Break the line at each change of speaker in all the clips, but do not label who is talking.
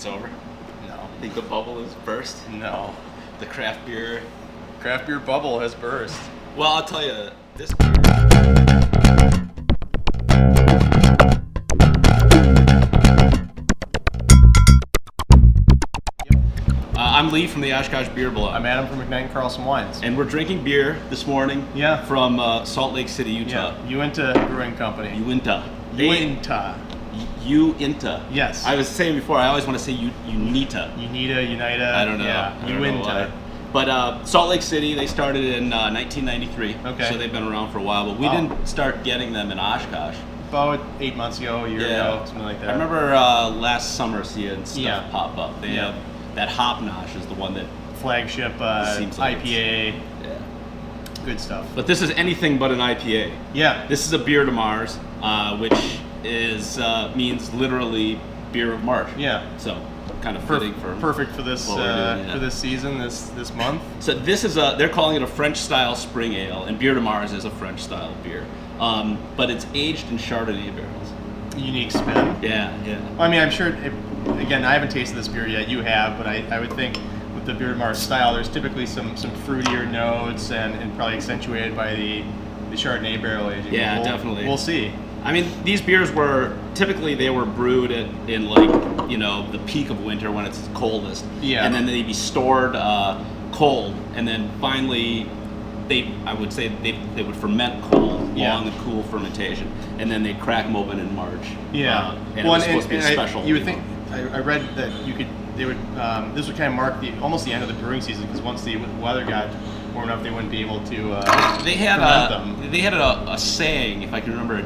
it's over?
No.
Think the bubble has burst?
No.
The craft beer
bubble has burst.
Well, I'll tell you, this beer. I'm Lee from the Oshkosh Beer Blog.
I'm Adam from McKnight & Carlson Wines.
And we're drinking beer this morning from Salt Lake City, Utah.
Yeah, Uinta Brewing Company.
Uinta.
Uinta. Yes.
I was saying before, I always want to say Unita.
Unita.
I don't know.
Yeah, Uinta.
But Salt Lake City, they started in 1993.
Okay.
So they've been around for a while, but we didn't start getting them in Oshkosh.
About 8 months ago, a year ago, something like that.
I remember last summer seeing stuff pop up. They have that Hop Nosh is the one that
flagship
seems like
IPA. Good stuff.
But this is anything but an IPA.
Yeah.
This is a Biere de Mars, which is means literally beer of March.
Yeah.
So kind of fitting for
perfect for this for this season, this month.
So this is they're calling it a French style spring ale, and Biere de Mars is a French style beer, but it's aged in Chardonnay barrels.
Unique spin.
Yeah.
Well, I mean, I'm sure. Again, I haven't tasted this beer yet. You have, but I would think with the Biere de Mars style, there's typically some fruitier notes and probably accentuated by the Chardonnay barrel aging.
Yeah, definitely.
We'll see.
I mean, these beers were typically brewed in like the peak of winter when it's coldest.
Yeah.
And then they'd be stored cold, and then finally I would say they would ferment cold, long and cool fermentation, and then they'd crack them open in March.
Yeah.
And it was supposed to be a special.
You would think. I read that they would this would kind of mark almost the end of the brewing season, because once the weather got warm enough, they wouldn't be able to.
They had a saying, if I can remember it.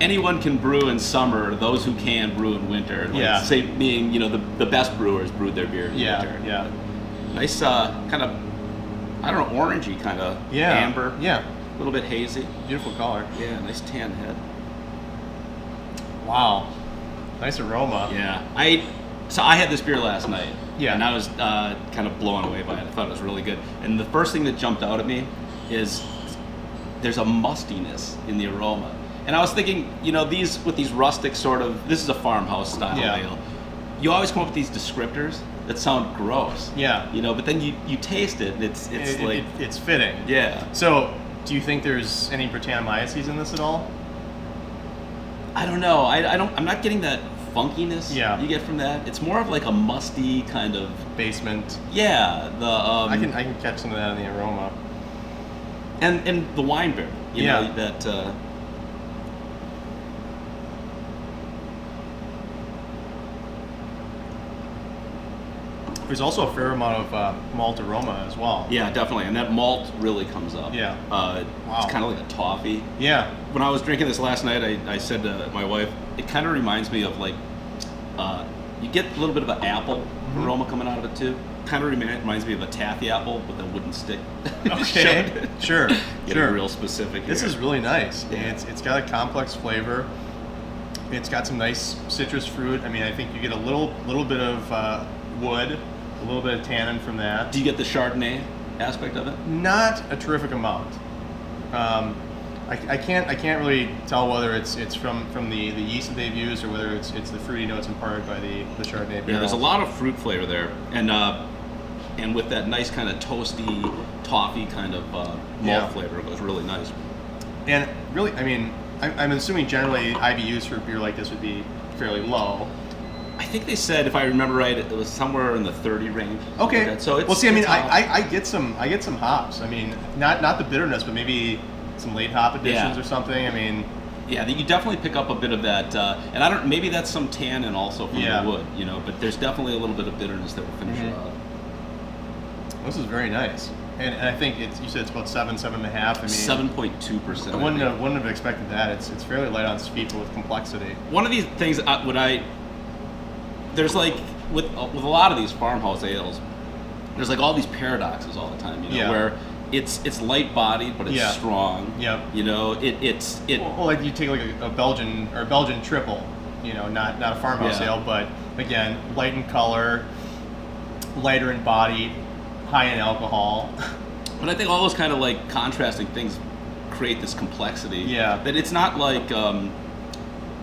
Anyone can brew in summer. Those who can brew in winter. Like, say, meaning the best brewers brewed their beer in winter.
Yeah.
Nice kind of, I don't know, orangey kind of amber.
Yeah.
A little bit hazy.
Beautiful color.
Yeah. Nice tan head.
Wow. Nice aroma.
Yeah. So I had this beer last night.
Yeah.
And I was kind of blown away by it. I thought it was really good. And the first thing that jumped out at me is there's a mustiness in the aroma. And I was thinking, with these rustic sort of, this is a farmhouse style ale. You always come up with these descriptors that sound gross.
Yeah.
But then you taste it and it's like
it's fitting.
Yeah.
So, do you think there's any Brettanomyces in this at all?
I don't know. I'm not getting that funkiness you get from that. It's more of like a musty kind of
basement.
Yeah.
I can catch some of that in the aroma.
And the wine beer, you know, that
there's also a fair amount of malt aroma as well.
Yeah, definitely, and that malt really comes up.
Yeah.
Wow. It's kind of like a toffee.
Yeah.
When I was drinking this last night, I said to my wife, it kind of reminds me of like, you get a little bit of an apple aroma coming out of it too. Kind of reminds me of a taffy apple with a wooden stick.
Okay. Sure.
Getting real specific here.
This is really nice.
Yeah.
It's got a complex flavor. It's got some nice citrus fruit. I mean, I think you get a little bit of wood, a little bit of tannin from that.
Do you get the Chardonnay aspect of it?
Not a terrific amount. I can't really tell whether it's from the yeast that they've used or whether it's the fruity notes imparted by the Chardonnay barrel.
Yeah, there's a lot of fruit flavor there, and with that nice kind of toasty, toffee kind of malt flavor, it goes really nice.
And really, I mean, I'm assuming generally IBUs for a beer like this would be fairly low.
I think they said, if I remember right, it was somewhere in the 30 range.
Okay.
Like so it's,
well, see, I mean,
I
get some hops. I mean, not the bitterness, but maybe some late hop additions or something. I mean,
yeah, you definitely pick up a bit of that, and maybe that's some tannin also from the wood, but there's definitely a little bit of bitterness that will finish it out.
This is very nice, and I think you said it's about 7.5. I mean,
7.2%.
I wouldn't have expected that. It's fairly light on speed, but with complexity.
One of these things there's like with a lot of these farmhouse ales, there's like all these paradoxes all the time, where it's light bodied but it's strong.
Yep.
Well,
like you take like a Belgian triple, not a farmhouse ale, but again, light in color, lighter in body, high in alcohol.
But I think all those kind of like contrasting things create this complexity.
Yeah.
That it's not like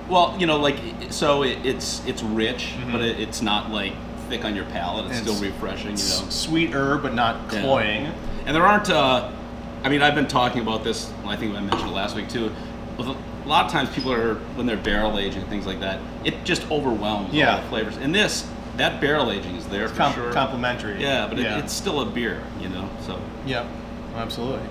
Well, you know, like so it's rich,
Mm-hmm.
but it's not like thick on your palate. It's still refreshing. You know,
Sweeter, but not cloying.
And there aren't. I mean, I've been talking about this. I think I mentioned it last week too. With a lot of times, people are when they're barrel aging things like that. It just overwhelms all the flavors. And that barrel aging is there for sure.
Complementary.
Yeah, but it's still a beer, you know. So.
Yep, absolutely.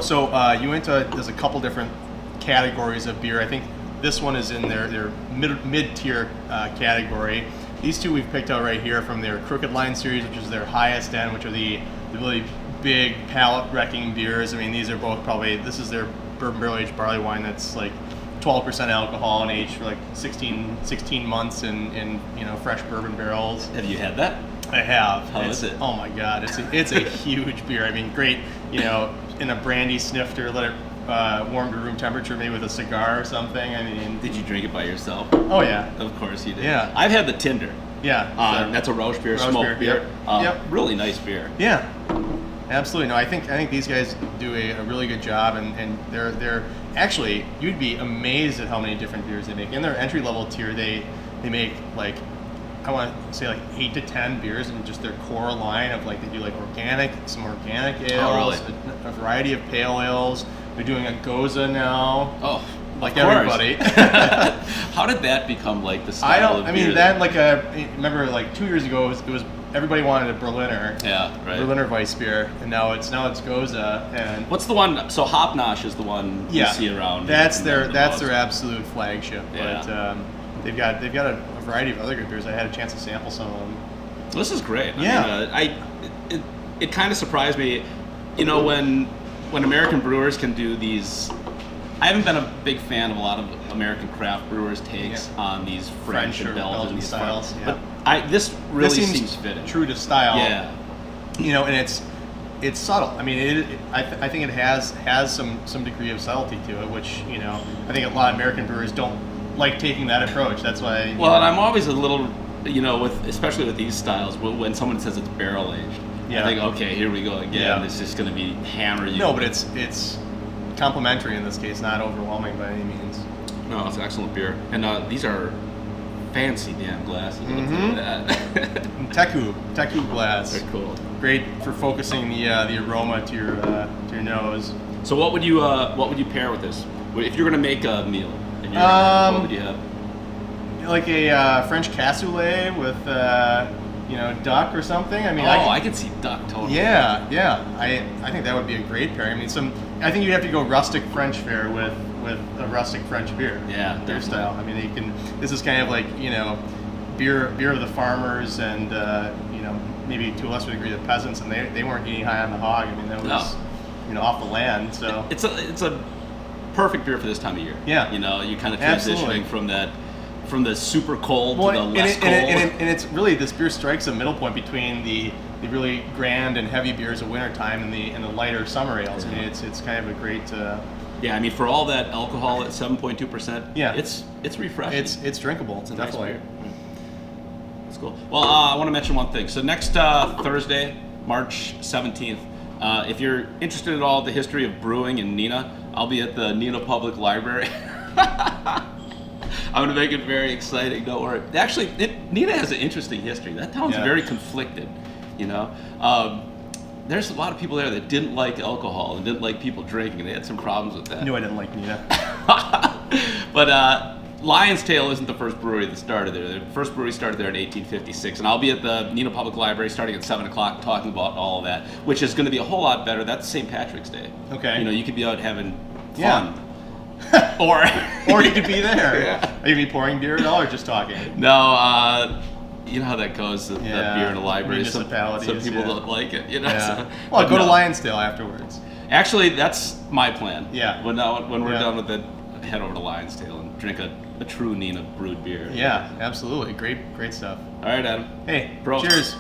So Uinta does a couple different categories of beer. I think this one is in their mid-tier category. These two we've picked out right here from their Crooked Line series, which is their highest end, which are the really big palate-wrecking beers. I mean, these are both probably, this is their bourbon barrel-aged barley wine that's like 12% alcohol and aged for like 16 months in you know, fresh bourbon barrels.
Have you had that?
I have.
How is it?
Oh my God, it's a huge beer. I mean, great, you know, in a brandy snifter, let it warm to room temperature, maybe with a cigar or something. I mean,
did you drink it by yourself?
Oh yeah,
of course you did.
Yeah,
I've had the Tinder.
Yeah,
that's a Roche beer, smoked beer.
Yep.
Really nice beer.
Yeah, absolutely. No, I think these guys do a really good job, and they're actually, you'd be amazed at how many different beers they make. In their entry level tier, they make like, I want to say like 8 to 10 beers in just their core line of like, they do like some organic ales, a variety of pale ales. They're doing a Goza now.
Oh,
like everybody.
How did that become like the style of beer?
I mean, remember like 2 years ago, it was everybody wanted a Berliner.
Yeah, right.
Berliner Weissbier, and now it's Goza. And
what's the one? So Hopnosh is the one you see around.
That's their absolute flagship.
Yeah.
But they've got a variety of other good beers. I had a chance to sample some of them.
This is great.
Yeah.
I mean, it kind of surprised me, you know, when American brewers can do these. I haven't been a big fan of a lot of American craft brewers' takes on these French and Belgian
styles.
But this really seems fitting.
True to style.
Yeah.
You know, and it's subtle. I mean, I think it has some degree of subtlety to it, which, you know, I think a lot of American brewers don't like taking that approach. That's why.
Well, and I'm always a little, you know, especially with these styles, when someone says it's barrel aged, I think, okay, here we go again. Yeah. It's just going to be hammer you.
No, but it's complimentary in this case, not overwhelming by any means.
No, it's excellent beer, and these are fancy damn glasses.
Mm-hmm. Teku glass.
They're cool.
Great for focusing the aroma to your nose.
So what would you pair with this? If you're going to make a meal, what would you have?
Like a French cassoulet with you know, duck or something. I mean,
I could see duck totally.
Yeah. I think that would be a great pair. I mean, I think you'd have to go rustic French fare with a rustic French beer.
Yeah,
their style. I mean, this is kind of like, you know, beer of the farmers and you know, maybe to a lesser degree the peasants, and they weren't getting high on the hog. I mean, that was you know, off the land. So
it's a perfect beer for this time of year.
Yeah,
you know, you kind of transitioning from the super cold to the less cold.
And it's really, this beer strikes a middle point between the really grand and heavy beers of wintertime and the lighter summer ales. I mean, it's kind of a great.
Yeah, I mean, for all that alcohol at 7.2%, it's refreshing.
It's drinkable.
It's a
definitely.
Nice beer. That's cool. Well, I want to mention one thing. So next Thursday, March 17th, if you're interested at all in the history of brewing in Neenah, I'll be at the Neenah Public Library. I'm going to make it very exciting, don't worry. Actually, Neenah has an interesting history. That town's very conflicted, you know. There's a lot of people there that didn't like alcohol and didn't like people drinking, and they had some problems with that.
I knew I didn't like Neenah.
But Lion's Tail isn't the first brewery that started there. The first brewery started there in 1856, and I'll be at the Neenah Public Library starting at 7 o'clock talking about all of that, which is going to be a whole lot better. That's St. Patrick's Day.
Okay.
You know, you could be out having fun.
Or you could be there. Yeah. Are you going to be pouring beer at all or just talking?
No, you know how that goes, that beer in a library. Some people don't like it, you know.
Yeah.
So,
well, go to Lion's Tail afterwards.
Actually, that's my plan.
Yeah.
When we're done with it, head over to Lion's Tail and drink a true Neenah brewed beer.
Yeah, absolutely. Great stuff.
All right, Adam.
Hey,
Prost.
Cheers.